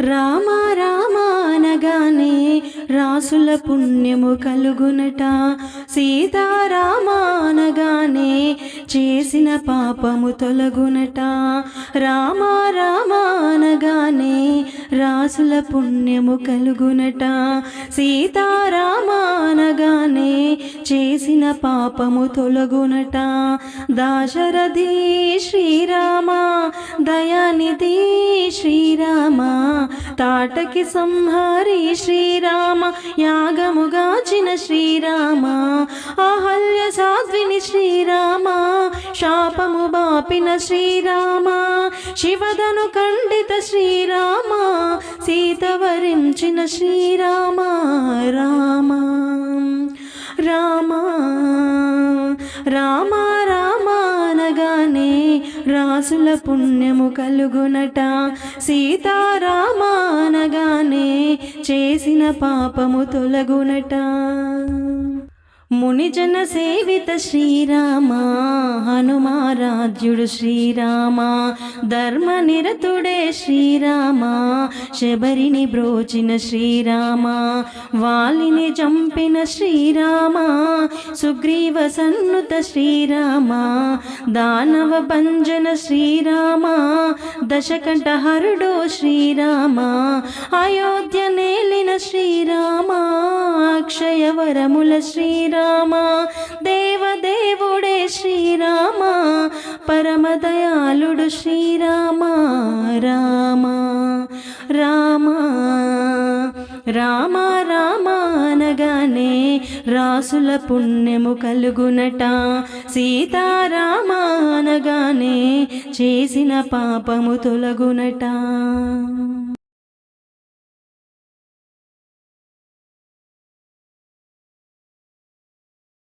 రామ రామ అనగానే రాసుల పుణ్యము కలుగునట, సీతారామ అనగానే చేసిన పాపము తొలగునట. రామ రామ అనగానే రాసుల పుణ్యము కలుగునట, సీతారామ అనగానే చేసిన పాపము తొలగునట. దాశరథి శ్రీరామ, దయానిధి శ్రీరామ, తాటకి సంహారి శ్రీరామ, యాగముగాచిన శ్రీరామ, అహల్య సాధ్విని శ్రీరామ, శాపము బాపిన శ్రీరామ, శివధను ఖండిత శ్రీరామ, సీత వరించిన శ్రీరామ. రామ రామ రామ రామ అనగానే రాసుల పుణ్యము కలుగునట, సీతారామ అనగానే చేసిన పాపము తొలగునట. మునిజన సేవిత శ్రీరామ, హనుమారాధ్యుడు శ్రీరామ, ధర్మనిరతుడే శ్రీరామ, శబరిని బ్రోచిన శ్రీరామ, వాలిని చంపిన శ్రీరామ, సుగ్రీవ సన్నుత శ్రీరామ, దానవ భంజన శ్రీరామ, దశకంఠహరుడు శ్రీరామ, అయోధ్య నేలిన శ్రీరామ, అక్షయవరముల శ్రీరామ, దేవదేవుడే శ్రీరామ, పరమదయాళుడు శ్రీరామ. రామ రామ రామ రామ అనగానే రాసుల పుణ్యము కలుగునట, సీతారామ అనగానే చేసిన పాపము తొలగునట.